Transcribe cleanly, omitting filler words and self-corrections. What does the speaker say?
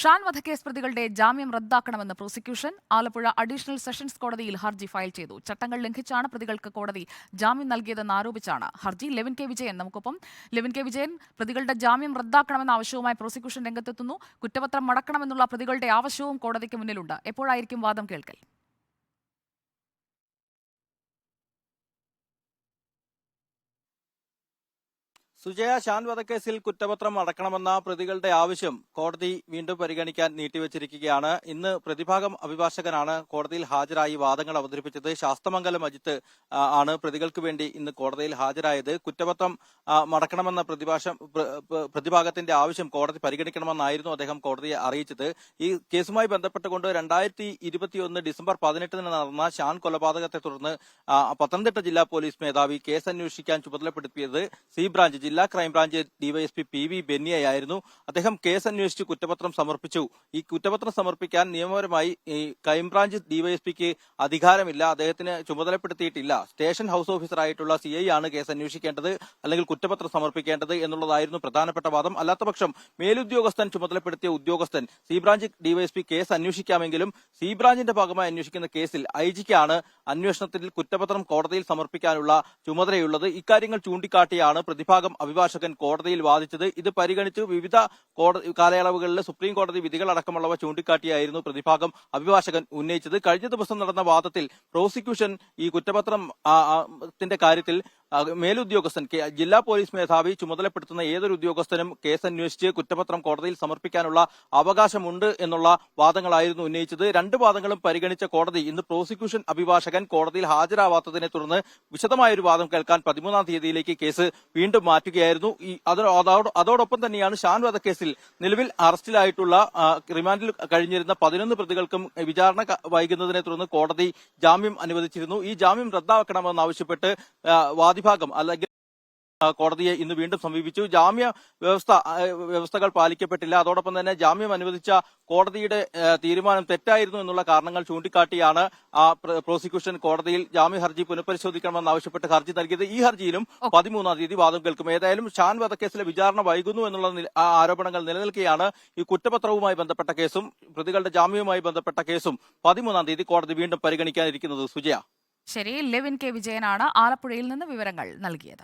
ഷാൻ വധക്കേസ് പ്രതികളുടെ ജാമ്യം റദ്ദാക്കണമെന്ന് പ്രോസിക്യൂഷൻ. ആലപ്പുഴ അഡീഷണൽ സെഷൻസ് കോടതിയിൽ ഹർജി ഫയൽ ചെയ്തു. ചട്ടങ്ങൾ ലംഘിച്ചാണ് പ്രതികൾക്ക് കോടതി ജാമ്യം നൽകിയതെന്ന് ആരോപിച്ചാണ് ഹർജി. ലെവിൻ കെ വിജയൻ നമുക്കൊപ്പം. ലെവിൻ കെ വിജയൻ, പ്രതികളുടെ ജാമ്യം റദ്ദാക്കണമെന്ന ആവശ്യവുമായി പ്രോസിക്യൂഷൻ രംഗത്തെത്തുന്നു. കുറ്റപത്രം മടക്കണമെന്നുള്ള പ്രതികളുടെ ആവശ്യവും കോടതിക്ക് മുന്നിലുണ്ട്. എപ്പോഴായിരിക്കും വാദം കേൾക്കൽ? സുജയ, ഷാൻ വധക്കേസിൽ കുറ്റപത്രം അടക്കണമെന്ന പ്രതികളുടെ ആവശ്യം കോടതി വീണ്ടും പരിഗണിക്കാൻ നീട്ടിവച്ചിരിക്കുകയാണ്. ഇന്ന് പ്രതിഭാഗം അഭിഭാഷകനാണ് കോടതിയിൽ ഹാജരായി വാദങ്ങൾ അവതരിപ്പിച്ചത്. ശാസ്തമംഗലം അജിത്ത് ആണ് പ്രതികൾക്ക് വേണ്ടി ഇന്ന് കോടതിയിൽ ഹാജരായത്. കുറ്റപത്രം മടക്കണമെന്ന പ്രതിഭാഗത്തിന്റെ ആവശ്യം കോടതി പരിഗണിക്കണമെന്നായിരുന്നു അദ്ദേഹം കോടതിയെ അറിയിച്ചത്. ഈ കേസുമായി ബന്ധപ്പെട്ടുകൊണ്ട് 2021 ഡിസംബർ 18 നടന്ന ഷാൻ കൊലപാതകത്തെ തുടർന്ന് പത്തനംതിട്ട ജില്ലാ പോലീസ് മേധാവി കേസ് അന്വേഷിക്കാൻ ചുമതലപ്പെടുത്തിയത് സി ബ്രാഞ്ച് ജില്ലാ ക്രൈംബ്രാഞ്ച് ഡിവൈഎസ്പി PV ബെന്നിയായിരുന്നു. അദ്ദേഹം കേസ് അന്വേഷിച്ച് കുറ്റപത്രം സമർപ്പിച്ചു. ഈ കുറ്റപത്രം സമർപ്പിക്കാൻ നിയമപരമായി ഈ ക്രൈംബ്രാഞ്ച് ഡിവൈഎസ്പിക്ക് അധികാരമില്ല, അദ്ദേഹത്തിന് ചുമതലപ്പെടുത്തിയിട്ടില്ല. സ്റ്റേഷൻ ഹൌസ് ഓഫീസറായിട്ടുള്ള CI ആണ് കേസ് അന്വേഷിക്കേണ്ടത്, അല്ലെങ്കിൽ കുറ്റപത്രം സമർപ്പിക്കേണ്ടത് എന്നുള്ളതായിരുന്നു പ്രധാനപ്പെട്ട വാദം. അല്ലാത്തപക്ഷം മേലുദ്യോഗസ്ഥൻ ചുമതലപ്പെടുത്തിയ ഉദ്യോഗസ്ഥൻ സി ബ്രാഞ്ച് ഡിവൈഎസ്പി കേസ് അന്വേഷിക്കാമെങ്കിലും സി ബ്രാഞ്ചിന്റെ ഭാഗമായി അന്വേഷിക്കുന്ന കേസിൽ IGക്കാണ് അന്വേഷണത്തിൽ കുറ്റപത്രം കോടതിയിൽ സമർപ്പിക്കാനുള്ള ചുമതലയുള്ളത്. ഇക്കാര്യങ്ങൾ ചൂണ്ടിക്കാട്ടിയാണ് പ്രതിഭാഗം അഭിഭാഷകൻ കോടതിയിൽ വാദിച്ചത്. ഇത് പരിഗണിച്ച് വിവിധ കാലയളവുകളിൽ സുപ്രീം കോടതി വിധികൾ അടക്കമുള്ളവ ചൂണ്ടിക്കാട്ടിയായിരുന്നു പ്രതിഭാഗം അഭിഭാഷകൻ ഉന്നയിച്ചത്. കഴിഞ്ഞ ദിവസം നടന്ന വാദത്തിൽ പ്രോസിക്യൂഷൻ ഈ കുറ്റപത്രത്തിന്റെ കാര്യത്തിൽ മേലുദ്യോഗസ്ഥൻ ജില്ലാ പോലീസ് മേധാവി ചുമതലപ്പെടുത്തുന്ന ഏതൊരു ഉദ്യോഗസ്ഥനും കേസ് അന്വേഷിച്ച് കുറ്റപത്രം കോടതിയിൽ സമർപ്പിക്കാനുള്ള അവകാശമുണ്ട് എന്നുള്ള വാദങ്ങളായിരുന്നു ഉന്നയിച്ചത്. രണ്ട് വാദങ്ങളും പരിഗണിച്ച കോടതി ഇന്ന് പ്രോസിക്യൂഷൻ അഭിഭാഷകൻ കോടതിയിൽ ഹാജരാവാത്തതിനെ തുടർന്ന് വിശദമായൊരു വാദം കേൾക്കാൻ 13-ാം തീയതിയിലേക്ക് കേസ് വീണ്ടും മാറ്റുകയായിരുന്നു. അതോടൊപ്പം തന്നെയാണ് ഷാൻ വധക്കേസിൽ നിലവിൽ അറസ്റ്റിലായിട്ടുള്ള റിമാൻഡിൽ കഴിഞ്ഞിരുന്ന 11 പ്രതികൾക്കും വിചാരണ വൈകുന്നതിനെ തുടർന്ന് കോടതി ജാമ്യം അനുവദിച്ചിരുന്നു. ഈ ജാമ്യം റദ്ദാക്കണമെന്നാവശ്യപ്പെട്ട് വാദിഭാഗം അല്ലെങ്കിൽ കോടതിയെ ഇന്ന് വീണ്ടും സമീപിച്ചു. ജാമ്യ വ്യവസ്ഥകൾ പാലിക്കപ്പെട്ടില്ല, അതോടൊപ്പം തന്നെ ജാമ്യം അനുവദിച്ച കോടതിയുടെ തീരുമാനം തെറ്റായിരുന്നു എന്നുള്ള കാരണങ്ങൾ ചൂണ്ടിക്കാട്ടിയാണ് പ്രോസിക്യൂഷൻ കോടതിയിൽ ജാമ്യ ഹർജി പുനഃപരിശോധിക്കണമെന്നാവശ്യപ്പെട്ട് ഹർജി നൽകിയത്. ഈ ഹർജിയിലും 13-ാം തീയതി വാദം കേൾക്കും. ഏതായാലും ഷാൻ വധക്കേസിലെ വിചാരണ വൈകുന്നു എന്നുള്ള ആരോപണങ്ങൾ നിലനിൽക്കെയാണ് ഈ കുറ്റപത്രവുമായി ബന്ധപ്പെട്ട കേസും പ്രതികളുടെ ജാമ്യവുമായി ബന്ധപ്പെട്ട കേസും 13-ാം തീയതി കോടതി വീണ്ടും പരിഗണിക്കാനിരിക്കുന്നത്. സുജയ, ശരി. ലെവിൻ കെ വിജയനാണ് ആലപ്പുഴയിൽ നിന്ന് വിവരങ്ങൾ നൽകിയത്.